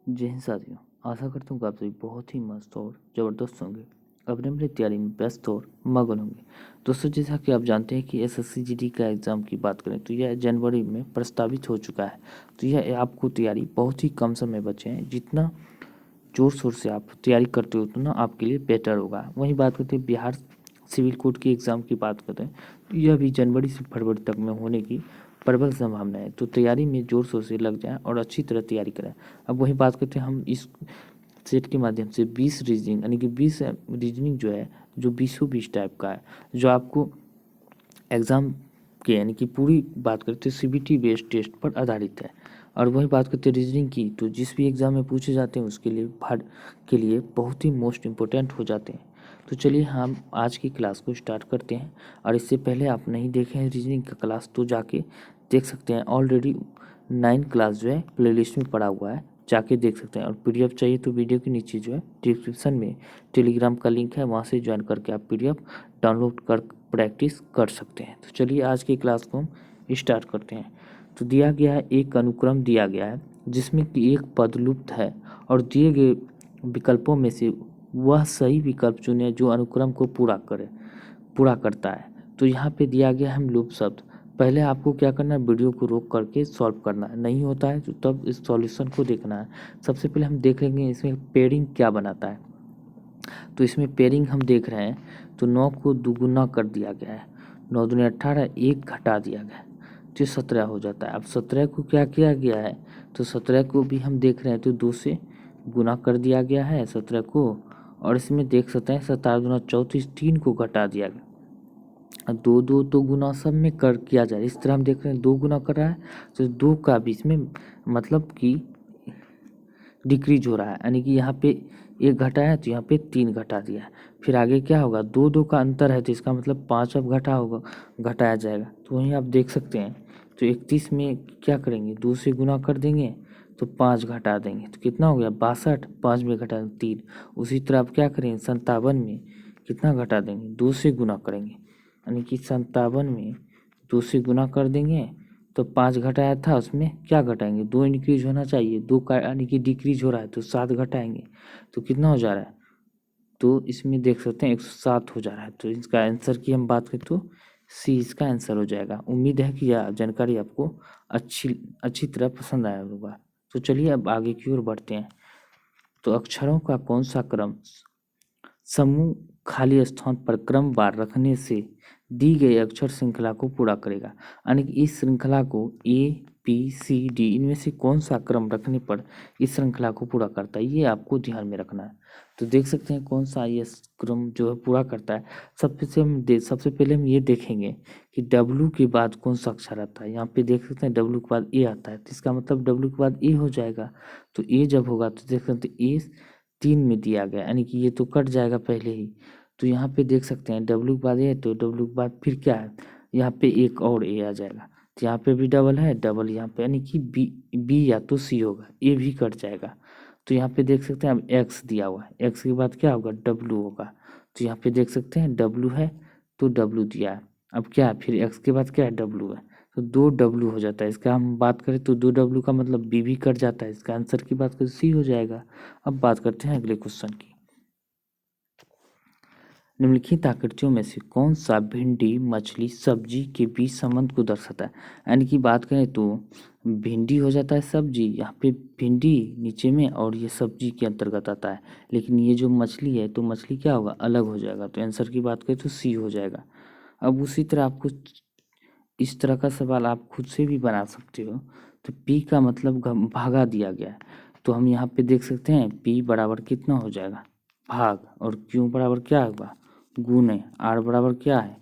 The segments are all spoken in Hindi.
जय हिंद साथियों, आशा करता हूँ कि आप सभी बहुत ही मस्त और ज़बरदस्त होंगे। अपने अपने तैयारी में व्यस्त और मगन होंगे। दोस्तों, जैसा कि आप जानते हैं कि एसएससी जीडी का एग्ज़ाम की बात करें तो यह जनवरी में प्रस्तावित हो चुका है। तो यह आपको तैयारी बहुत ही कम समय बचे हैं। जितना ज़ोर शोर से आप तैयारी करते हो उतना आपके लिए बेटर होगा। वहीं बात करते हैं बिहार सिविल कोड की एग्ज़ाम की बात करें तो यह भी जनवरी से फरवरी तक में होने की प्रबल संभावना है। तो तैयारी में ज़ोर शोर से लग जाएं और अच्छी तरह तैयारी करें। अब वही बात करते हैं, हम इस सेट के माध्यम से 20 रीजनिंग यानी कि 20 रीजनिंग जो है, जो 20 टाइप का है, जो आपको एग्ज़ाम के यानी कि पूरी बात करते हैं सीबीटी बेस्ड टेस्ट पर आधारित है। और वही बात करते हैं रीजनिंग की, तो जिस भी एग्ज़ाम में पूछे जाते हैं उसके लिए के लिए बहुत ही मोस्ट इम्पोर्टेंट हो जाते हैं। तो चलिए हम आज की क्लास को स्टार्ट करते हैं। और इससे पहले आप नहीं देखे हैं रीजनिंग का क्लास तो जाके देख सकते हैं। ऑलरेडी 9 क्लास जो है प्लेलिस्ट में पड़ा हुआ है, जाके देख सकते हैं। और पीडीएफ चाहिए तो वीडियो के नीचे जो है डिस्क्रिप्शन में टेलीग्राम का लिंक है, वहाँ से ज्वाइन करके आप पीडीएफ डाउनलोड कर प्रैक्टिस कर सकते हैं। तो चलिए आज की क्लास को हम स्टार्ट करते हैं। तो दिया गया है, एक अनुक्रम दिया गया है जिसमें कि एक पद लुप्त है और दिए गए विकल्पों में से वह सही विकल्प चुने जो अनुक्रम को पूरा करता है। तो यहाँ पे दिया गया है हम लूप शब्द। पहले आपको क्या करना है, वीडियो को रोक करके सॉल्व करना है। नहीं होता है तो तब इस सॉल्यूशन को देखना है। सबसे पहले हम देख लेंगे इसमें पेयरिंग क्या बनाता है। तो इसमें पेयरिंग हम देख रहे हैं, तो 9 को दुगुना कर दिया गया है। 9 दूनी 18, एक घटा दिया गया है तो 17 हो जाता है। अब 17 को क्या किया गया है, तो 17 को भी हम देख रहे हैं तो 2 से गुना कर दिया गया है 17 को। और इसमें देख सकते हैं 17 दूना 34, 3 को घटा दिया गया। दो दो तो गुना सब में कर किया जाए, इस तरह हम देख रहे हैं 2 गुना कर रहा है तो 2 का बीच में मतलब कि डिक्रीज हो रहा है, यानी कि यहाँ पे 1 घटा है तो यहाँ पे 3 घटा दिया है। फिर आगे क्या होगा, 2 2 का अंतर है तो इसका मतलब 5 अब घटाया जाएगा। तो वहीं आप देख सकते हैं। तो 31 में क्या करेंगे, 2 से गुना कर देंगे तो 5 घटा देंगे तो कितना हो गया 62, 5 में घटा 3। उसी तरह आप क्या करेंगे 57 में कितना घटा देंगे, 2 से गुना करेंगे, यानी कि 57 में 2 से गुना कर देंगे तो 5 घटाया था उसमें क्या घटाएंगे, 2 इंक्रीज होना चाहिए, 2 का यानी कि डिक्रीज हो रहा है तो 7 घटाएंगे तो कितना हो जा रहा है, तो इसमें देख सकते हैं 107 हो जा रहा है। तो इसका आंसर की हम बात करें तो सी इसका आंसर हो जाएगा। उम्मीद है कि यह जानकारी आपको अच्छी तरह पसंद आया होगा। तो चलिए अब आगे की ओर बढ़ते हैं। तो अक्षरों का कौन सा क्रम समूह खाली स्थान पर क्रमवार रखने से दी गई अक्षर श्रृंखला को पूरा करेगा, यानी कि इस श्रृंखला को ABCD इनमें से कौन सा क्रम रखने पर इस श्रृंखला को पूरा करता है, ये आपको ध्यान में रखना है। तो देख सकते हैं कौन सा ये क्रम जो है पूरा करता है। सबसे पहले हम ये देखेंगे कि W के बाद कौन सा अक्षर आता है। यहाँ पे देख सकते हैं W के बाद A आता है तो इसका मतलब W के बाद A हो जाएगा। तो A जब होगा तो देख सकते हैं A 3 में दिया गया, यानी कि ये तो कट जाएगा पहले ही। तो यहाँ पे देख सकते हैं W के बाद ए, तो W के बाद फिर क्या है, यहाँ पे एक और A आ जाएगा। तो यहाँ पे भी डबल है, डबल यहाँ पे, यानी कि बी या तो सी होगा, ए भी कट जाएगा। तो यहाँ पे देख सकते हैं अब एक्स दिया हुआ है, एक्स के बाद क्या होगा W होगा। तो यहाँ पे देख सकते हैं W है तो W दिया है। अब क्या है, फिर एक्स के बाद क्या है W है तो 2 W हो जाता है। इसका हम बात करें तो 2 W का मतलब बी भी कट जाता है। इसका आंसर की बात करें सी हो जाएगा। अब बात करते हैं अगले क्वेश्चन की। निम्नलिखित आकृतियों में से कौन सा भिंडी मछली सब्जी के बीच संबंध को दर्शाता है, यानी कि बात करें तो भिंडी हो जाता है सब्जी, यहाँ पे भिंडी नीचे में और ये सब्जी के अंतर्गत आता है। लेकिन ये जो मछली है तो मछली क्या होगा, अलग हो जाएगा। तो आंसर की बात करें तो सी हो जाएगा। अब उसी तरह आपको इस तरह का सवाल आप खुद से भी बना सकते हो। तो पी का मतलब भागा दिया गया है। तो हम यहाँ पे देख सकते हैं पी बराबर कितना हो जाएगा, भाग, और क्यू बराबर क्या होगा, गुणे, आर बराबर क्या है,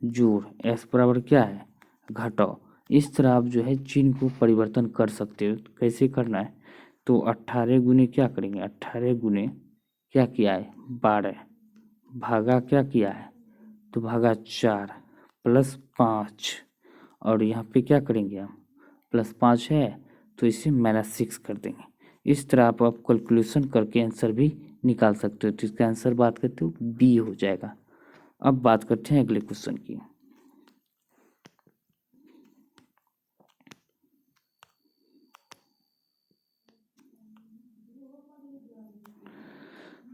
जोड़, एस बराबर क्या है, घटाओ। इस तरह आप जो है चिन्ह को परिवर्तन कर सकते हो। कैसे करना है, तो 18 गुने क्या करेंगे, 18 गुने क्या किया है 12, भागा क्या किया है तो भागा 4 प्लस 5, और यहाँ पे क्या करेंगे हम, +5 है तो इसे -6 कर देंगे। इस तरह आप कैलकुलेशन करके आंसर भी निकाल सकते हो। तो इसका आंसर बात करते हो बी हो जाएगा। अब बात करते हैं अगले क्वेश्चन की।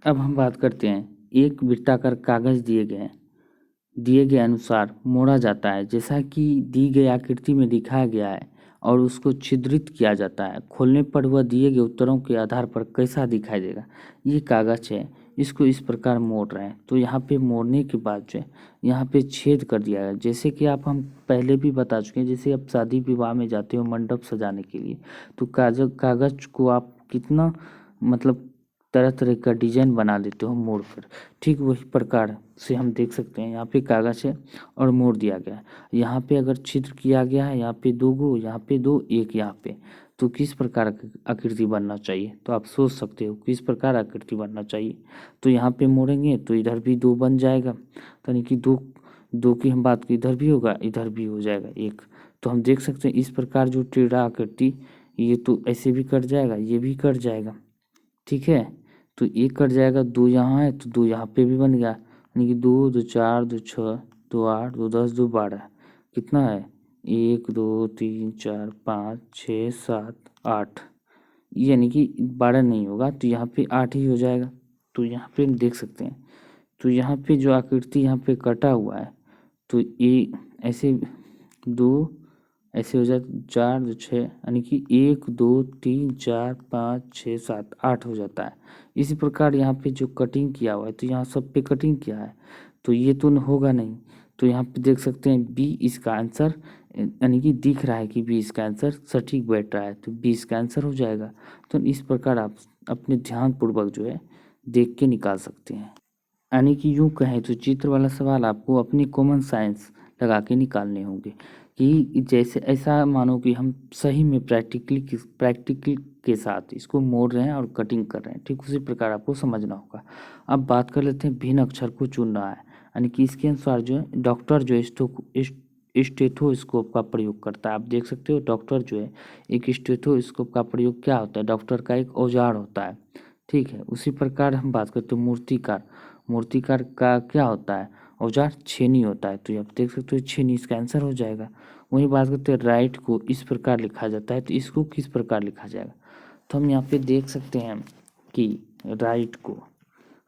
अब हम बात करते हैं, एक वृत्ताकार कागज दिए गए अनुसार मोड़ा जाता है जैसा कि दी गई आकृति में दिखाया गया है और उसको छिद्रित किया जाता है। खोलने पर वह दिए गए उत्तरों के आधार पर कैसा दिखाई देगा। ये कागज है, इसको इस प्रकार मोड़ रहे हैं, तो यहाँ पे मोड़ने के बाद जो है यहाँ पे छेद कर दिया है। जैसे कि हम पहले भी बता चुके हैं, जैसे आप शादी विवाह में जाते हो मंडप सजाने के लिए, तो कागज को आप कितना मतलब तरह तरह का डिजाइन बना देते हो मोड़ कर। ठीक वही प्रकार से हम देख सकते हैं, यहाँ पे कागज है और मोड़ दिया गया है। यहाँ पे अगर छिद्र किया गया है, यहाँ पे 2 गो, यहाँ पे 2, एक यहाँ पे, तो किस प्रकार की आकृति बनना चाहिए। तो आप सोच सकते हो किस प्रकार आकृति बनना चाहिए। तो यहाँ पे मोड़ेंगे तो इधर भी 2 बन जाएगा, तो यानी कि 2 की हम बात की, इधर भी होगा इधर भी हो जाएगा 1। तो हम देख सकते हैं इस प्रकार जो टेढ़ा आकृति, ये तो ऐसे भी कट जाएगा, ये भी कट जाएगा। ठीक है, तो एक कट जाएगा, 2 यहाँ है तो 2 यहाँ पे भी बन गया, यानी कि 2 2 4 2 6 2 8 2 10 2 12 कितना है 1 2 3 4 5 6 7 8, यानी कि 12 नहीं होगा, तो यहाँ पे 8 ही हो जाएगा। तो यहाँ पे हम देख सकते हैं, तो यहाँ पे जो आकृति यहाँ पे कटा हुआ है, तो ये ऐसे 2 ऐसे हो जाए 4 2 6, यानी कि 1 2 3 4 5 6 7 8 हो जाता है। इसी प्रकार यहाँ पे जो कटिंग किया हुआ है, तो यहाँ सब पे कटिंग किया है, तो ये तो होगा नहीं। तो यहाँ पे देख सकते हैं बी इसका आंसर, यानी कि दिख रहा है कि बी इसका आंसर सटीक बैठ रहा है, तो बी इसका आंसर हो जाएगा। तो इस प्रकार आप अपने ध्यानपूर्वक जो है देख के निकाल सकते हैं। यानी कि यूँ कहें तो चित्र वाला सवाल आपको अपनी कॉमन साइंस लगा के निकालने होंगे, कि जैसे ऐसा मानो कि हम सही में प्रैक्टिकल के साथ इसको मोड़ रहे हैं और कटिंग कर रहे हैं, ठीक उसी प्रकार आपको समझना होगा। अब बात कर लेते हैं भिन्न अक्षर को चुन रहा है, यानी कि इसके अनुसार जो है डॉक्टर जो है स्टेथोस्कोप का प्रयोग करता है। आप देख सकते हो डॉक्टर जो है एक स्टेथोस्कोप का प्रयोग क्या होता है, डॉक्टर का एक औजार होता है। ठीक है, उसी प्रकार हम बात करते हैं मूर्तिकार का क्या होता है औजार, छेनी होता है। तो ये आप देख सकते हो छेनी इसका आंसर हो जाएगा। वही बात करते हैं राइट को इस प्रकार लिखा जाता है, तो इसको किस प्रकार लिखा जाएगा। तो हम यहाँ पे देख सकते हैं कि राइट को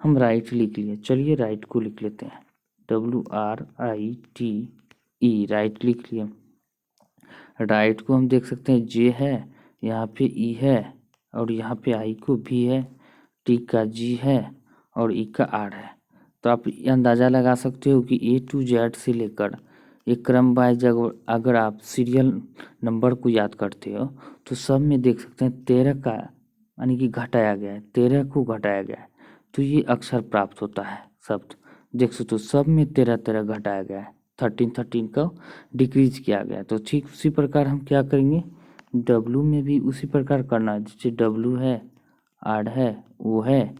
हम राइट लिख लिए, चलिए राइट को लिख लेते हैं, WRITE, राइट लिख लिए। राइट को हम देख सकते हैं जे है, यहाँ पे ई है, और यहाँ पे आई को भी है, टी का जी है, और ई का आर है। तो आप ये अंदाज़ा लगा सकते हो कि A to Z से लेकर एक क्रम वाइज अगर आप सीरियल नंबर को याद करते हो, तो सब में देख सकते हैं 13 का यानी कि घटाया गया है, 13 को घटाया गया है, तो ये अक्षर प्राप्त होता है शब्द। देख सकते हो सब में 13 घटाया गया है, 13 का डिक्रीज किया गया है। तो ठीक उसी प्रकार हम क्या करेंगे, W में भी उसी प्रकार करना है, जैसे W है, R है, O है,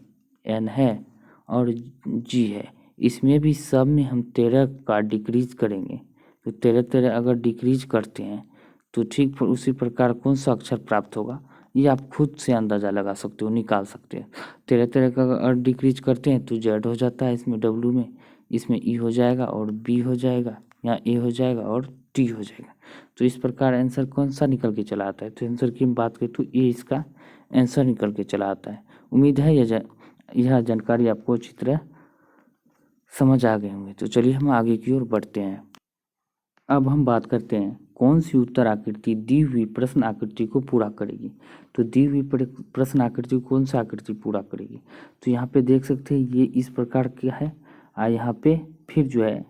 N है और G है, इसमें भी सब में हम 13 का डिक्रीज करेंगे। तो 13 अगर डिक्रीज करते हैं तो ठीक उसी प्रकार कौन सा अक्षर प्राप्त होगा, ये आप खुद से अंदाज़ा लगा सकते हो, निकाल सकते हो। 13 का अगर डिक्रीज करते हैं तो Z हो जाता है इसमें, W में, इसमें E हो जाएगा और B हो जाएगा, यहाँ A हो जाएगा और T हो जाएगा। तो इस प्रकार आंसर कौन सा निकल के चला आता है, तो आंसर की हम बात करें तो A इसका आंसर निकल के चला आता है। उम्मीद है यह जानकारी आपको अच्छी तरह समझ आ गए होंगे। तो चलिए हम आगे की ओर बढ़ते हैं। अब हम बात करते हैं कौन सी उत्तर आकृति दी हुई प्रश्न आकृति को पूरा करेगी। तो दी हुई प्रश्न आकृति को कौन सा आकृति पूरा करेगी, तो यहाँ पे देख सकते हैं ये इस प्रकार का है, यहाँ पे फिर जो है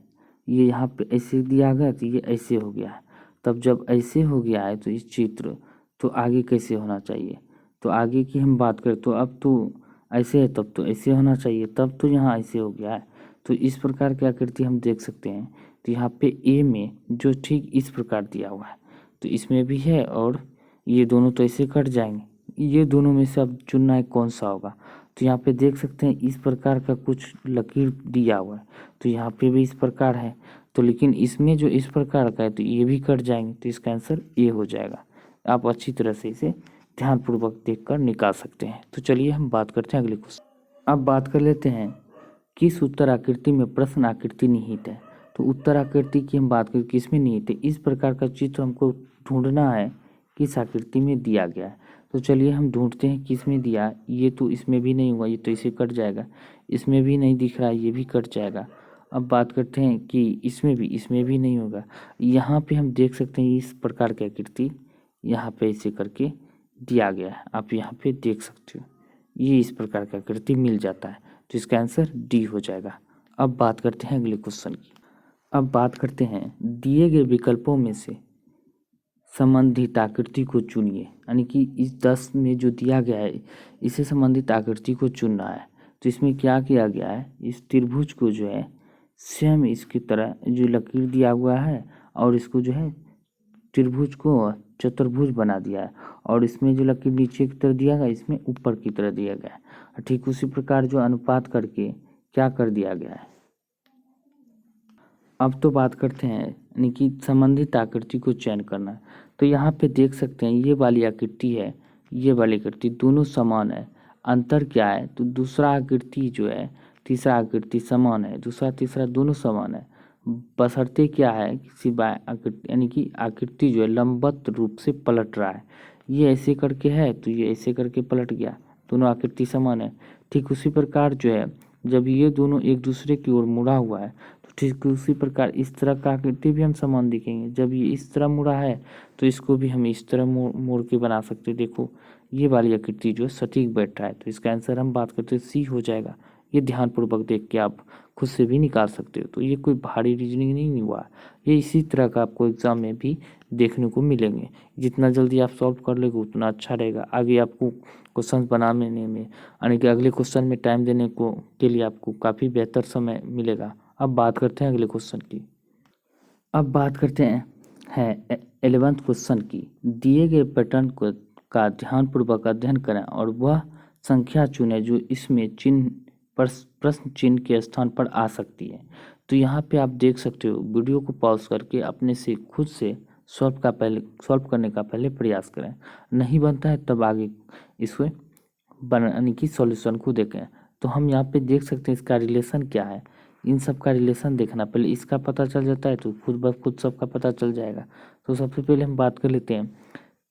ये यहाँ पे ऐसे दिया गया तो ये ऐसे हो गया है। तब जब ऐसे हो गया है तो इस चित्र तो आगे कैसे होना चाहिए, तो आगे की हम बात करें तो अब तो ऐसे है, तब तो ऐसे होना चाहिए, तब तो यहाँ ऐसे हो गया है। तो इस प्रकार की आकृति हम देख सकते हैं। तो यहाँ पे ए में जो ठीक इस प्रकार दिया हुआ है, तो इसमें भी है, और ये दोनों तो ऐसे कट जाएंगे, ये दोनों में से अब चुनना है कौन सा होगा। तो यहाँ पे देख सकते हैं इस प्रकार का कुछ लकीर दिया हुआ है, तो यहाँ पे भी इस प्रकार है, तो लेकिन इसमें जो इस प्रकार का है तो ये भी कट जाएंगे, तो इसका आंसर ए हो जाएगा। आप अच्छी तरह से इसे ध्यानपूर्वक देखकर निकाल सकते हैं। तो चलिए हम बात करते हैं अगले क्वेश्चन। अब बात कर लेते हैं किस उत्तर आकृति में प्रश्न आकृति निहित है। तो उत्तर आकृति की हम बात करें किस में निहित है, इस प्रकार का चित्र हमको ढूंढना है किस आकृति में दिया गया है। तो चलिए हम ढूंढते हैं किस में दिया। ये तो इसमें भी नहीं हुआ, ये तो इसे कट जाएगा। इसमें भी नहीं दिख रहा, ये भी कट जाएगा। अब बात करते हैं कि इसमें भी नहीं होगा। यहाँ पे हम देख सकते हैं इस प्रकार की आकृति यहाँ पे इसे करके दिया गया है, आप यहाँ पे देख सकते हो। ये इस प्रकार का आकृति मिल जाता है, तो इसका आंसर डी हो जाएगा। अब बात करते हैं अगले क्वेश्चन की। अब बात करते हैं दिए गए विकल्पों में से संबंधित आकृति को चुनिए, यानी कि इस 10 में जो दिया गया है इससे संबंधित आकृति को चुनना है। तो इसमें क्या किया गया है, इस त्रिभुज को जो है सेम इसकी तरह जो लकीर दिया हुआ है और इसको जो है त्रिभुज को चतुर्भुज बना दिया है, और इसमें जो लकीर नीचे की तरह दिया गया इसमें ऊपर की तरह दिया गया है। ठीक उसी प्रकार जो अनुपात करके क्या कर दिया गया है। अब तो बात करते हैं यानी कि संबंधित आकृति को चयन करना है। तो यहाँ पे देख सकते हैं ये वाली आकृति है, ये वाली आकृति दोनों समान है। अंतर क्या है, तो दूसरा आकृति जो है तीसरा आकृति समान है, दूसरा तीसरा दोनों समान है। बशर्ते क्या है, किसी आकृति यानी कि आकृति जो है लंबवत रूप से पलट रहा है। ये ऐसे करके है तो ये ऐसे करके पलट गया, दोनों आकृति समान है। ठीक उसी प्रकार जो है जब ये दोनों एक दूसरे की ओर मुड़ा हुआ है तो ठीक उसी प्रकार इस तरह का आकृति भी हम समान दिखेंगे। जब ये इस तरह मुड़ा है तो इसको भी हम इस तरह मोड़ के बना सकते हैं। देखो ये वाली आकृति जो है सटीक बैठ रहा है, तो इसका आंसर हम बात करते हैं सी हो जाएगा। ये ध्यानपूर्वक देख के आप खुद से भी निकाल सकते हो। तो ये कोई भारी रीजनिंग नहीं हुआ, ये इसी तरह का आपको एग्जाम में भी देखने को मिलेंगे। जितना जल्दी आप सॉल्व कर लेंगे उतना अच्छा रहेगा। आगे आपको क्वेश्चन बनाने में यानी कि अगले क्वेश्चन में टाइम देने को के लिए आपको काफ़ी बेहतर समय मिलेगा। अब बात करते हैं अगले क्वेश्चन की। अब बात करते हैं 11th क्वेश्चन की। दिए गए पैटर्न को का ध्यानपूर्वक अध्ययन करें और वह संख्या चुनें जो इसमें चिन्ह प्रश्न चिन्ह के स्थान पर आ सकती है। तो यहाँ पे आप देख सकते हो, वीडियो को पॉज करके अपने से खुद से सॉल्व करने का पहले प्रयास करें। नहीं बनता है तब आगे इसको बनाने की सॉल्यूशन को देखें। तो हम यहाँ पे देख सकते हैं इसका रिलेशन क्या है, इन सब का रिलेशन देखना। पहले इसका पता चल जाता है तो खुद ब खुद सबका पता चल जाएगा। तो सबसे पहले हम बात कर लेते हैं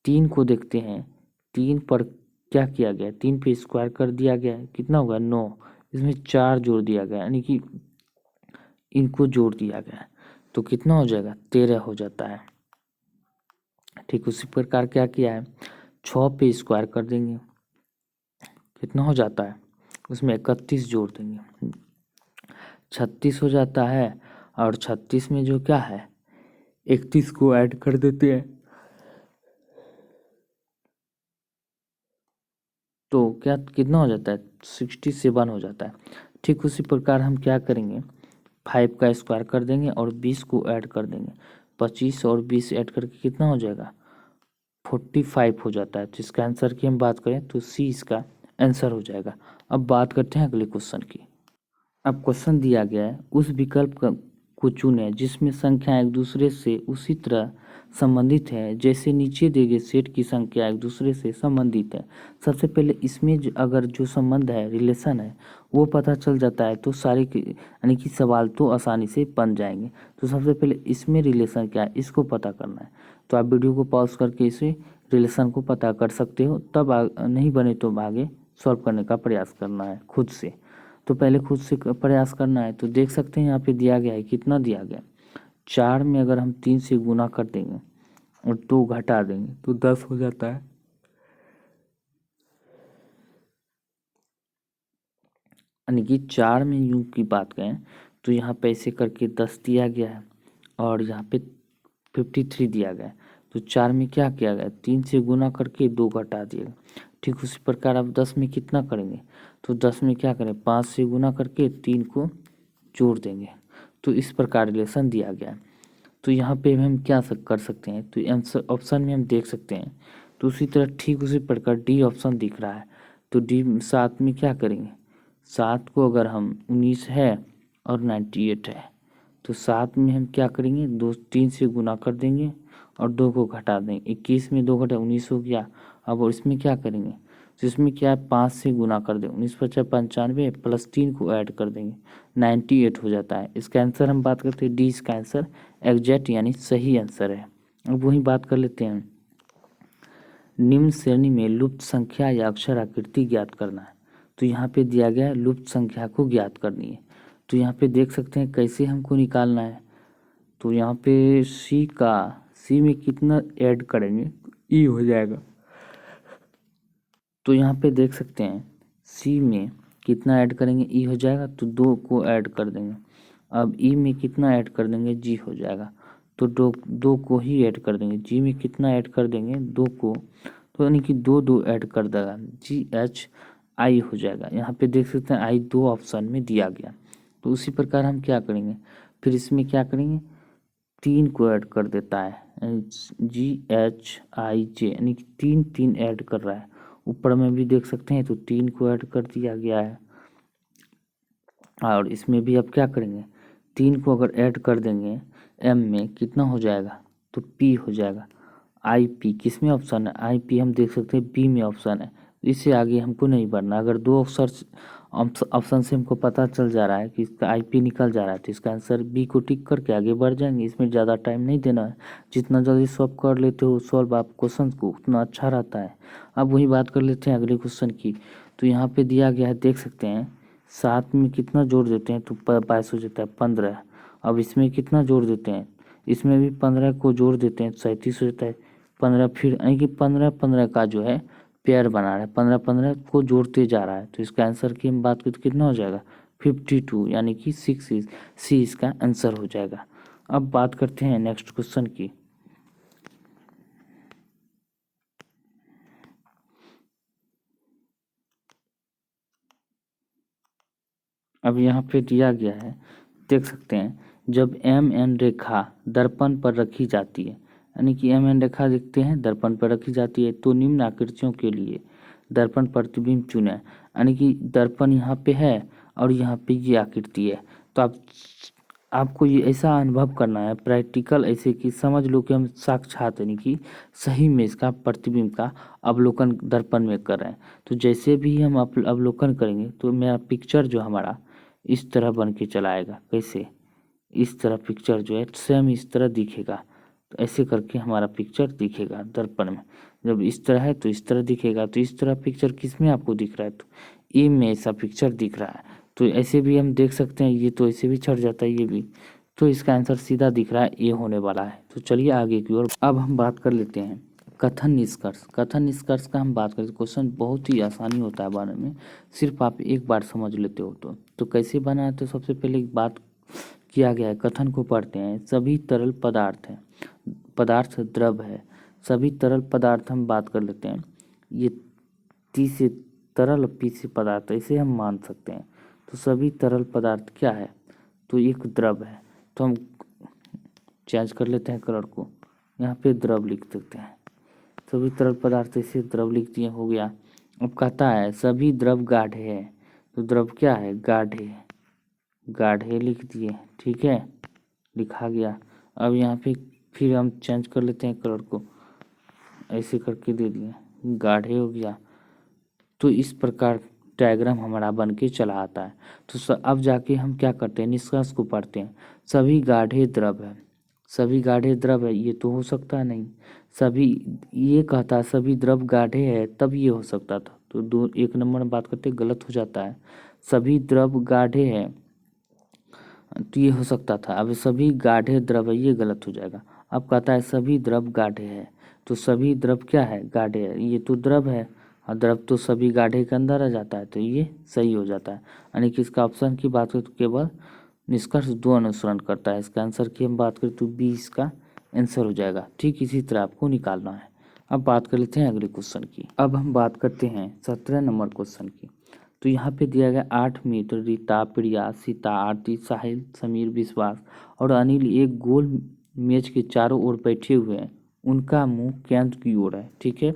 3 को देखते हैं। 3 पर क्या किया गया, 3 पे स्क्वायर कर दिया गया है, कितना होगा 9। इसमें 4 जोड़ दिया गया यानी कि इनको जोड़ दिया गया है, तो कितना हो जाएगा 13 हो जाता है। ठीक उसी प्रकार क्या किया है 6 पे स्क्वायर कर देंगे, कितना हो जाता है, उसमें 31 जोड़ देंगे 36 हो जाता है। और 36 में जो क्या है 31 को ऐड कर देते हैं तो क्या कितना हो जाता है 67 हो जाता है। ठीक उसी प्रकार हम क्या करेंगे 5 का स्क्वायर कर देंगे और 20 को ऐड कर देंगे। 25 और 20 ऐड करके कितना हो जाएगा 45 हो जाता है। तो इसका आंसर की हम बात करें तो सी इसका आंसर हो जाएगा। अब बात करते हैं अगले क्वेश्चन की। अब क्वेश्चन दिया गया है उस विकल्प को चुनें जिसमें संख्या एक दूसरे से उसी तरह संबंधित है जैसे नीचे दिए गए सेट की संख्या एक दूसरे से संबंधित है। सबसे पहले इसमें अगर जो संबंध है रिलेशन है वो पता चल जाता है तो सारे यानी कि सवाल तो आसानी से बन जाएंगे। तो सबसे पहले इसमें रिलेशन क्या है इसको पता करना है। तो आप वीडियो को पॉज करके इसे रिलेशन को पता कर सकते हो, तब नहीं बने तो आगे सॉल्व करने का प्रयास करना है खुद से। तो पहले खुद से प्रयास करना है। तो देख सकते हैं यहाँ पे दिया गया है, कितना दिया गया 4 में अगर हम 3 से गुना कर देंगे और 2 घटा देंगे तो 10 हो जाता है। यानी कि 4 में यूं की बात करें तो यहाँ पे ऐसे करके 10 दिया गया है और यहाँ पे 53 दिया गया है। तो 4 में क्या किया गया 3 से गुना करके 2 घटा दिया गया। ठीक उसी प्रकार अब 10 में कितना करेंगे तो 10 में क्या करें 5 से गुना करके 3 को जोड़ देंगे। तो इस प्रकार रिलेशन दिया गया है। तो यहाँ पे हम क्या कर सकते हैं, तो आंसर ऑप्शन में हम देख सकते हैं। तो उसी तरह ठीक उसी प्रकार डी ऑप्शन दिख रहा है। तो डी 7 में क्या करेंगे 7 को अगर हम 19 है और 98 है तो 7 में हम क्या करेंगे 2 3 से गुना कर देंगे और 2 को घटा देंगे। 21 में 2 घटा 19 हो गया। अब और इसमें क्या करेंगे तो इसमें क्या है 5 से गुना कर देंगे 19 पचास 95 प्लस 3 को ऐड कर देंगे 98 हो जाता है। इसका आंसर हम बात करते हैं डी, इसका आंसर एग्जैक्ट यानी सही आंसर है। अब वही बात कर लेते हैं निम्न श्रेणी में लुप्त संख्या या अक्षर आकृति ज्ञात करना है। तो यहाँ पे दिया गया है लुप्त संख्या को ज्ञात करनी है। तो यहाँ पे देख सकते हैं कैसे हमको निकालना है। तो यहाँ पे सी में कितना ऐड करेंगे, ई हो जाएगा। तो यहाँ पे देख सकते हैं सी में कितना ऐड करेंगे, ई हो जाएगा, तो 2 को ऐड कर देंगे। अब ई में कितना ऐड कर देंगे, जी हो जाएगा, तो दो को ही ऐड कर देंगे। जी में कितना ऐड कर देंगे, 2 को, तो यानी कि 2 ऐड कर देगा, GHI हो जाएगा। यहाँ पे देख सकते हैं आई 2 ऑप्शन में दिया गया। तो उसी प्रकार हम क्या करेंगे, फिर इसमें क्या करेंगे, 3 को ऐड कर देता है, GHIJ, यानी कि 3 ऐड कर रहा है। ऊपर में भी देख सकते हैं तो 3 को ऐड कर दिया गया है। और इसमें भी अब क्या करेंगे, 3 को अगर ऐड कर देंगे M में कितना हो जाएगा, तो P हो जाएगा। IP किस में ऑप्शन है, IP हम देख सकते हैं B में ऑप्शन है। इससे आगे हमको नहीं बढ़ना। अगर 2 ऑप्शन से हमको पता चल जा रहा है कि इसका IP निकल जा रहा है, तो इसका आंसर B को टिक करके आगे बढ़ जाएंगे। इसमें ज़्यादा टाइम नहीं देना है, जितना जल्दी सॉल्व कर लेते हो सॉल्व आप क्वेश्चन को, उतना अच्छा रहता है। अब वही बात कर लेते हैं अगले क्वेश्चन की। तो यहाँ पे दिया गया है, देख सकते हैं 7 में कितना जोड़ देते हैं, तो 22 हो जाता है, 15। अब इसमें कितना जोड़ देते हैं, इसमें भी 15 को जोड़ देते हैं, 37 हो जाता है। 15 फिर यानी कि 15 का जो है पेयर बना रहा है, 15 को जोड़ते जा रहा है। तो इसका आंसर की हम बात करें तो कितना हो जाएगा, 52, यानी कि 6 सी इसका आंसर हो जाएगा। अब बात करते हैं नेक्स्ट क्वेश्चन की। अब यहाँ पे दिया गया है, देख सकते हैं जब MN रेखा दर्पण पर रखी जाती है, यानी कि MN रेखा देखते हैं दर्पण पर रखी जाती है, तो निम्न आकृतियों के लिए दर्पण प्रतिबिंब चुने। यानी कि दर्पण यहाँ पे है और यहाँ पे ये आकृति है। तो आपको ये ऐसा अनुभव करना है प्रैक्टिकल, ऐसे कि समझ लो कि हम साक्षात यानी कि सही में इसका प्रतिबिंब का अवलोकन दर्पण में कर रहे हैं। तो जैसे भी हम अवलोकन करेंगे तो मेरा पिक्चर जो हमारा इस तरह बन के चला आएगा। कैसे, इस तरह पिक्चर जो है सेम इस तरह दिखेगा। तो ऐसे करके हमारा पिक्चर दिखेगा दर्पण में। जब इस तरह है तो इस तरह दिखेगा। तो इस तरह पिक्चर किस में आपको दिख रहा है, तो ए में ऐसा पिक्चर दिख रहा है। तो ऐसे भी हम देख सकते हैं, ये तो ऐसे भी छट जाता है, ये भी। तो इसका आंसर सीधा दिख रहा है, ए होने वाला है। तो चलिए आगे की ओर अब हम बात कर लेते हैं कथन निष्कर्ष। कथन निष्कर्ष का हम बात करें, क्वेश्चन बहुत ही आसानी होता है बनाने में, सिर्फ आप एक बार समझ लेते हो तो कैसे बना है। तो सबसे पहले एक बात किया गया है, कथन को पढ़ते हैं। सभी तरल पदार्थ हैं, पदार्थ द्रव है, सभी तरल पदार्थ हम बात कर लेते हैं। ये टी से तरल और पी से पदार्थ, इसे हम मान सकते हैं। तो सभी तरल पदार्थ क्या है, तो एक द्रव है। तो हम चेंज कर लेते हैं कलर को, यहाँ पे द्रव लिख सकते हैं। सभी तरल पदार्थ इसे द्रव लिख दिए, हो गया। अब कहता है सभी द्रव गाढ़े हैं, तो द्रव क्या है, गाढ़े, गाढ़े लिख दिए, ठीक है, लिखा गया। अब यहाँ पे फिर हम चेंज कर लेते हैं कलर को, ऐसे करके दे दिए, गाढ़े हो गया। तो इस प्रकार डायग्राम हमारा बन के चला आता है। तो अब जाके हम क्या करते हैं, निष्कर्ष को पढ़ते हैं। सभी गाढ़े द्रव है, सभी गाढ़े द्रव है, ये तो हो सकता नहीं। सभी, ये कहता सभी द्रव गाढ़े है, तब ये हो सकता था। तो 1 नंबर में बात करते गलत हो जाता है। सभी द्रव गाढ़े है, तो ये हो सकता था। अब सभी गाढ़े द्रव है, ये गलत हो जाएगा। अब कहता है सभी द्रव गाढ़े है, तो सभी द्रव क्या है, गाढ़े है, ये तो द्रव है, और द्रव तो सभी गाढ़े के अंदर आ जाता है, तो ये सही हो जाता है। यानी कि इसका ऑप्शन की बात करें तो केवल निष्कर्ष 2 अनुसरण करता है। इसका आंसर की हम बात करें तो बी इसका आंसर हो जाएगा। ठीक इसी तरह आपको निकालना है। अब बात कर लेते हैं अगले क्वेश्चन की। अब हम बात करते हैं 17 नंबर क्वेश्चन की। तो यहाँ पे दिया गया 8 मित्र रीता, प्रिया, सीता, आरती, साहिल, समीर, विश्वास और अनिल एक गोल मेज के चारों ओर बैठे हुए हैं। उनका मुंह केंद्र की ओर है, ठीक है,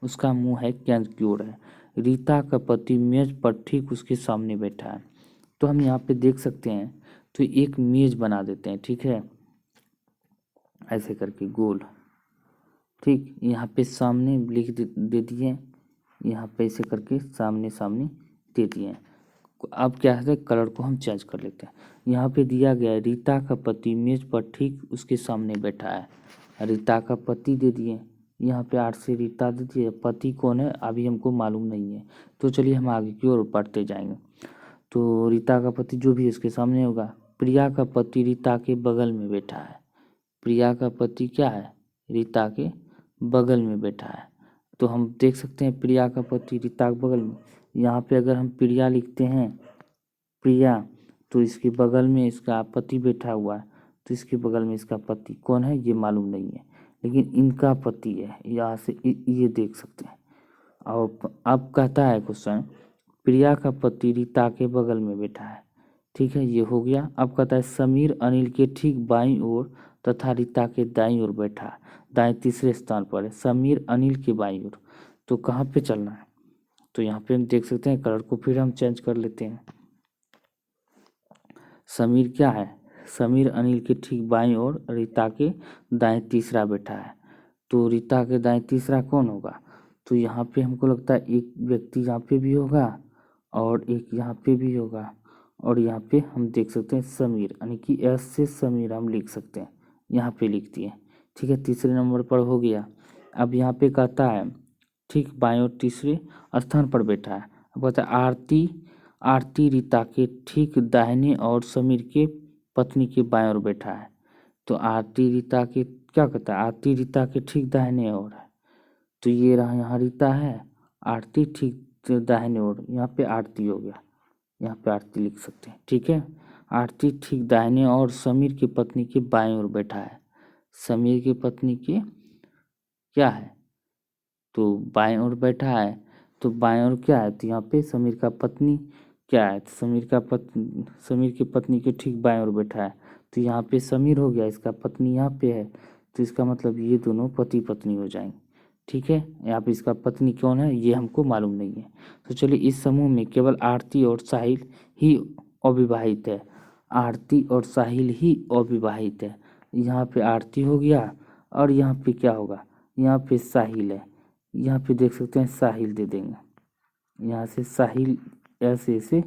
उसका मुंह है केंद्र की ओर है। रीता का पति मेज पर ठीक उसके सामने बैठा है। तो हम यहाँ पे देख सकते हैं, तो एक मेज बना देते हैं, ठीक है, ऐसे करके गोल, ठीक। यहाँ पे सामने लिख दे दिए, यहाँ पे ऐसे करके सामने सामने दे दिए। अब क्या है, कलर को हम चेंज कर लेते हैं। यहाँ पे दिया गया है रीता का पति मेज पर ठीक उसके सामने बैठा है, रीता का पति दे दिए, यहाँ पे 8 से रीता दे दिए। पति कौन है अभी हमको मालूम नहीं है, तो चलिए हम आगे की ओर पढ़ते जाएंगे। तो रीता का पति जो भी उसके सामने होगा। प्रिया का पति रीता के बगल में बैठा है। प्रिया का पति क्या है, रीता के बगल में बैठा है। तो हम देख सकते हैं प्रिया का पति रीता के बगल में। यहाँ पे अगर हम प्रिया लिखते हैं, प्रिया, तो इसके बगल में इसका पति बैठा हुआ है, तो इसके बगल में इसका पति कौन है ये मालूम नहीं है, लेकिन इनका पति है। यहाँ से ये देख सकते हैं। और अब कहता है क्वेश्चन, प्रिया का पति रीता के बगल में बैठा है। ठीक है, ये हो गया। अब कहता है समीर अनिल के ठीक बाईं ओर तथा रीता के दाईं ओर बैठा है। दाएं तीसरे स्थान पर है, समीर अनिल के बाईं ओर। तो कहाँ पे चलना है, तो यहाँ पे हम देख सकते हैं कलर को फिर हम चेंज कर लेते हैं। समीर क्या है, समीर अनिल के ठीक बाईं ओर, रीता के दाएं तीसरा बैठा है। तो रीता के दाएं तीसरा कौन होगा, तो यहाँ पे हमको लगता है एक व्यक्ति यहाँ पे भी होगा और एक यहाँ पे भी होगा, और यहाँ पे हम देख सकते हैं समीर, यानी कि एस से समीर हम लिख सकते हैं, यहाँ पे लिख दिए। ठीक है, तीसरे नंबर पर हो गया। अब यहाँ पे कहता है ठीक बाईं ओर तीसरे स्थान पर बैठा है। अब कहता है आरती, आरती रीता के ठीक दाहिने और समीर के पत्नी के बाएं ओर बैठा है। तो आरती रीता के क्या कहता है, आरती रीता के ठीक दाहिने ओर है। तो ये रहा, यहाँ रीता है, आरती ठीक दाहिने ओर, यहाँ पे आरती हो गया, यहाँ पे आरती लिख सकते हैं। ठीक है, आरती ठीक दाहिने और समीर की पत्नी के बाएं ओर बैठा है। समीर की पत्नी के क्या है, तो बाएं ओर बैठा है। तो बाएं ओर क्या है, तो यहाँ पे समीर का पत्नी क्या है, तो समीर की पत्नी के ठीक बाएं ओर बैठा है। तो यहाँ पे समीर हो गया, इसका पत्नी यहाँ पे है, तो इसका मतलब ये दोनों पति पत्नी हो जाएंगे। ठीक है, यहाँ पे इसका पत्नी कौन है ये हमको मालूम नहीं है। तो चलिए इस समूह में केवल आरती और साहिल ही अविवाहित है। आरती और साहिल ही अविवाहित है। यहाँ पे आरती हो गया और यहाँ पे क्या होगा, यहाँ पे साहिल है। यहाँ पे देख सकते हैं साहिल दे देंगे, यहाँ से साहिल, ऐसे ऐसे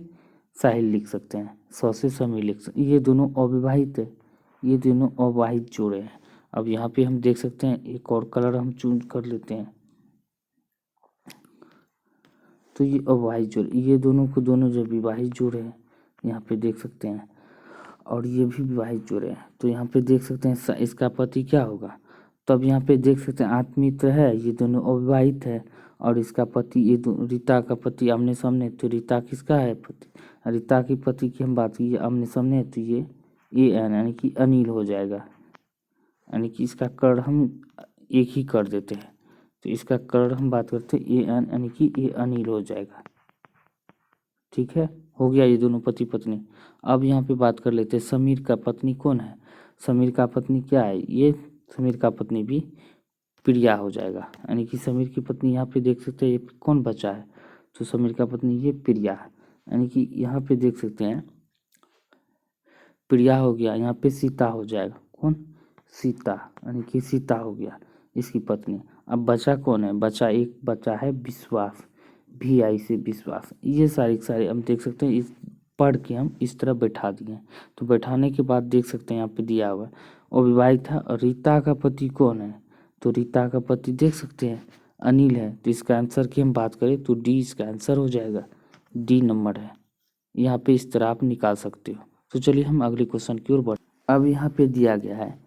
साहिल लिख सकते हैं, सौ से समीर लिख सकते हैं। ये दोनों अविवाहित है, ये दोनों अविवाहित जोड़े हैं। अब यहाँ पे हम देख सकते हैं एक और कलर हम चूज कर लेते हैं। तो ये अविवाहित जोड़े, ये दोनों को दोनों जो विवाहित जोड़े हैं यहाँ पे देख सकते हैं, और ये भी विवाहित जोड़े हैं। तो यहाँ पे देख सकते हैं इसका पति क्या होगा। तो अब यहाँ पे देख सकते हैं आत्मित्र है, ये दोनों अविवाहित है, और इसका पति ये रीता का पति आमने सामने। तो रीता किसका है पति, रीता की पति की हम बात की आमने सामने है, तो ये एन यानी कि अनिल हो जाएगा, यानी कि इसका कर्ण हम एक ही कर देते हैं। तो इसका कर्ण हम बात करते हैं ए एन, यानी कि ये अनिल हो जाएगा। ठीक है, हो गया ये दोनों पति पत्नी। अब यहाँ पे बात कर लेते हैं समीर का पत्नी कौन है। समीर का पत्नी क्या है, ये समीर का पत्नी भी प्रिया हो जाएगा, यानी कि समीर की पत्नी यहाँ पे देख सकते हैं ये कौन बचा है, तो समीर का पत्नी ये प्रिया है, यानी कि यहाँ पे देख सकते हैं प्रिया हो गया, यहाँ पे सीता हो जाएगा, कौन, सीता, यानी कि सीता हो गया इसकी पत्नी। अब बचा कौन है, बचा एक बचा है विश्वास, भी आई से विश्वास। ये सारे हम देख सकते हैं, इस पढ़ के हम इस तरह बैठा दिए हैं। तो बैठाने के बाद देख सकते हैं यहाँ पे दिया हुआ है अविवाहित था। और रीता का पति कौन है, तो रीता का पति देख सकते हैं अनिल है। तो इसका आंसर की हम बात करें तो डी इसका आंसर हो जाएगा, डी नंबर है। यहाँ पे इस तरह आप निकाल सकते हो। तो चलिए हम अगले क्वेश्चन की ओर बढ़। अब यहाँ पे दिया गया है,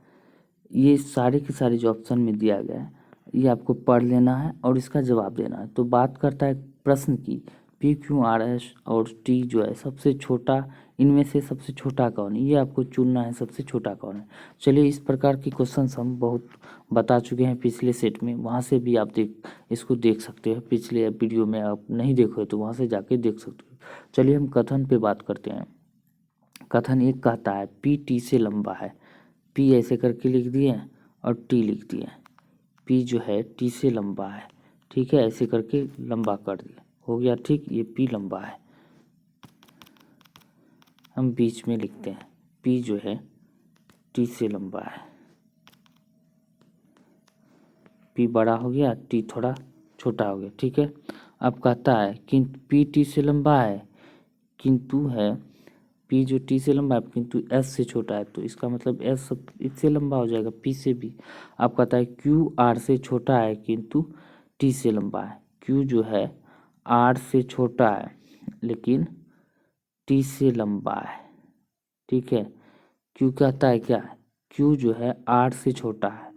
ये सारे के सारे जो ऑप्शन में दिया गया है ये आपको पढ़ लेना है और इसका जवाब देना है। तो बात करता है प्रश्न की, पी क्यू आर एस और टी जो है सबसे छोटा, इनमें से सबसे छोटा कौन है, ये आपको चुनना है सबसे छोटा कौन है। चलिए इस प्रकार के क्वेश्चंस हम बहुत बता चुके हैं पिछले सेट में, वहाँ से भी आप इसको देख सकते हैं। पिछले वीडियो में आप नहीं देखो तो वहाँ से जाके देख सकते हो। चलिए हम कथन पे बात करते हैं। कथन एक कहता है पी टी से लंबा है। पी ऐसे करके लिख दिए और टी लिख दिए। पी जो है टी से लंबा है, ठीक है, ऐसे करके लंबा कर दिया, हो गया ठीक, ये पी लंबा है। हम बीच में लिखते हैं पी जो है टी से लंबा है। पी बड़ा हो गया, टी थोड़ा छोटा हो गया, ठीक है। अब कहता है कि पी टी से लंबा है, किंतु है पी जो टी से लंबा है किंतु एस से छोटा है, तो इसका मतलब एस इससे लंबा हो जाएगा, पी से भी। आप कहता है क्यू आर से छोटा है किंतु टी से लंबा है। क्यू जो है आर से छोटा है लेकिन टी से लंबा है, ठीक है। क्यू कहता है क्या, क्यू जो है आर से छोटा है,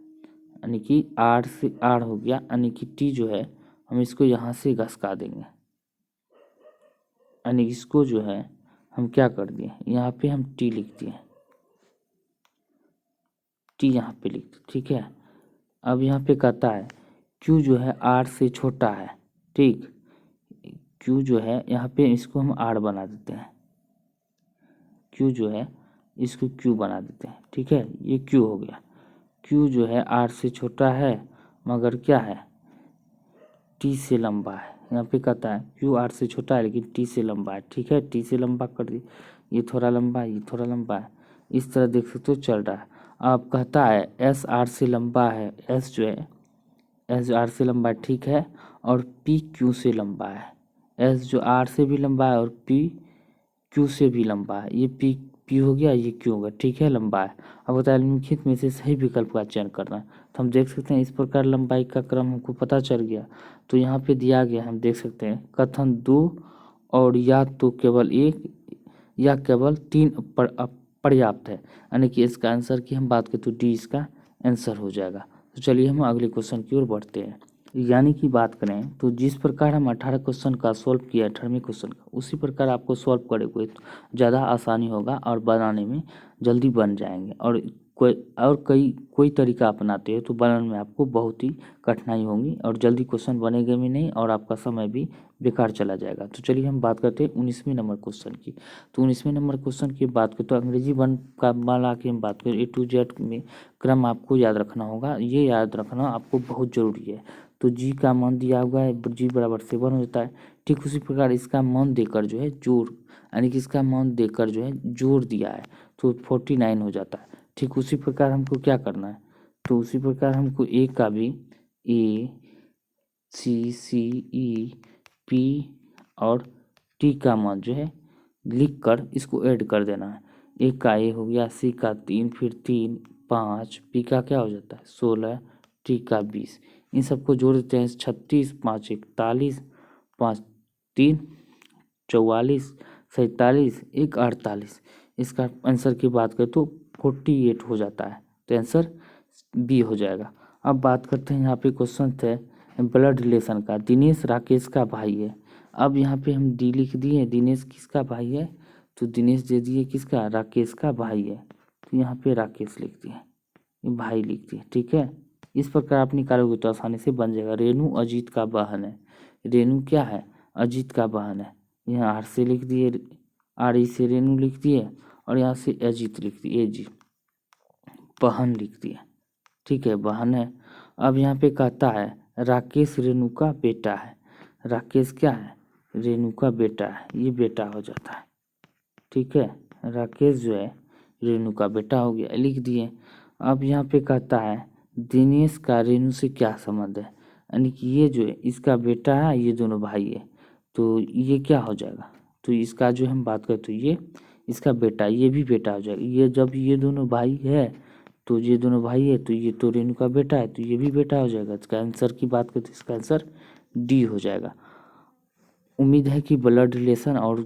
यानी कि आर से आर हो गया, यानी कि टी जो है हम इसको यहाँ से घसका देंगे, यानी इसको जो है हम क्या कर दिए, यहाँ पे हम टी लिख दिए, टी यहाँ पे लिख दिए, ठीक है। अब यहाँ पे कहता है क्यू जो है आर से छोटा है, ठीक। क्यू जो है यहाँ पे इसको हम आर बना देते हैं, क्यू जो है इसको क्यू बना देते हैं, ठीक है। ये क्यू हो गया। क्यू जो है आर से छोटा है मगर क्या है, टी से लंबा है। यहाँ पे कहता है क्यू आर से छोटा है लेकिन टी से लंबा है, ठीक है। टी से लंबा कर दी, ये थोड़ा लंबा है, ये थोड़ा लंबा है, इस तरह देख सकते हो चल रहा है। अब कहता है एस आर से लंबा है, एस जो है एस जो आर से लंबा है, ठीक है, और पी क्यू से लंबा है। एस जो आर से भी लंबा है और पी क्यू से भी लंबा है। ये पी हो गया, ये क्यू हो गया, ठीक है, लंबा है। अब बताया निम्नलिखित में से सही विकल्प का चयन करना है। तो हम देख सकते हैं इस प्रकार लंबाई का क्रम हमको पता चल गया। तो यहाँ पे दिया गया, हम देख सकते हैं कथन 2 और या तो केवल 1 या केवल 3 पर्याप्त है, यानी कि इसका आंसर की हम बात करें तो डी इसका आंसर हो जाएगा। तो चलिए हम अगले क्वेश्चन की ओर बढ़ते हैं। यानी कि बात करें तो जिस प्रकार हम 18 क्वेश्चन का सॉल्व किया 18वें क्वेश्चन का, उसी प्रकार आपको सॉल्व करेंगे तो ज़्यादा आसानी होगा और बनाने में जल्दी बन जाएंगे। और कोई तरीका अपनाते हो तो बनाने में आपको बहुत ही कठिनाई होगी और जल्दी क्वेश्चन बनेंगे भी नहीं और आपका समय भी बेकार चला जाएगा। तो चलिए हम बात करते हैं 19वें नंबर क्वेश्चन की। तो 19वें नंबर क्वेश्चन की बात करें तो अंग्रेजी वन का माला की हम बात करें, A to Z में क्रम आपको याद रखना होगा। ये याद रखना आपको बहुत ज़रूरी है। तो जी का मान दिया हुआ है, जी बराबर 7 हो जाता है। ठीक उसी प्रकार इसका मान देकर जो है जोड़, यानी कि इसका मान देकर जो है जोड़ दिया है तो 49 हो जाता है। ठीक उसी प्रकार हमको क्या करना है, तो उसी प्रकार हमको ए का भी ए सी ई पी और टी का मान जो है लिख कर इसको ऐड कर देना है। ए का ए हो गया, सी का 3, फिर 3 5, पी का क्या हो जाता है 16, टी का 20। इन सबको जोड़ देते हैं 36 5 41 5 3 44 47 1 48। इसका आंसर की बात करें तो 48 हो जाता है, तो आंसर बी हो जाएगा। अब बात करते हैं यहाँ पे क्वेश्चन थे ब्लड रिलेशन का। दिनेश राकेश का भाई है। अब यहाँ पे हम डी लिख दिए, दिनेश किसका भाई है, तो दिनेश दे दिए किसका, राकेश का भाई है, तो यहाँ पे राकेश लिख दिए, भाई लिख दिए, ठीक है। इस प्रकार आप निकालोगे तो आसानी से बन जाएगा। रेणु अजीत का बहन है, रेणु क्या है, अजीत का बहन है। यहाँ आर से लिख दिए, आर ई से रेणु लिख दिए और यहाँ से अजीत लिख दिए, एजी बहन लिख दिए, ठीक है, बहन है। अब यहाँ पे कहता है राकेश रेणु का बेटा है। राकेश क्या है, रेणु का बेटा है, ये बेटा हो जाता है, ठीक है। राकेश जो है रेणु का बेटा हो गया, लिख दिए। अब यहाँ पे कहता है दिनेश का रेणु से क्या संबंध है, यानी कि ये जो है इसका बेटा है, ये दोनों भाई है, तो ये क्या हो जाएगा, तो इसका जो हम बात करें तो ये इसका बेटा, ये भी बेटा हो जाएगा। ये जब ये दोनों भाई है तो ये दोनों भाई है तो ये तो रेणु का बेटा है तो ये भी बेटा हो जाएगा। इसका आंसर की बात करें तो इसका आंसर डी हो जाएगा। उम्मीद है कि ब्लड रिलेशन और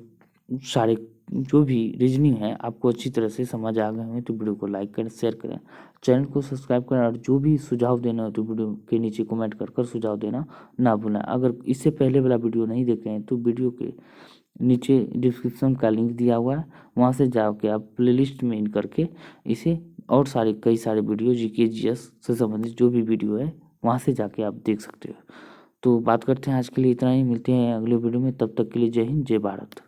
सारे जो भी रीजनिंग है आपको अच्छी तरह से समझ आ गए होंगे। तो वीडियो को लाइक करें, शेयर करें, चैनल को सब्सक्राइब करें और जो भी सुझाव देना हो तो वीडियो के नीचे कमेंट कर सुझाव देना ना भूलें। अगर इससे पहले वाला वीडियो नहीं देखे हैं तो वीडियो के नीचे डिस्क्रिप्शन का लिंक दिया हुआ है, वहाँ से जाके आप प्लेलिस्ट में इन करके इसे और सारे कई सारे वीडियो जीके जीएस से संबंधित जो भी वीडियो है वहाँ से जाके आप देख सकते हो। तो बात करते हैं आज के लिए इतना ही, मिलते हैं अगले वीडियो में, तब तक के लिए जय हिंद जय भारत।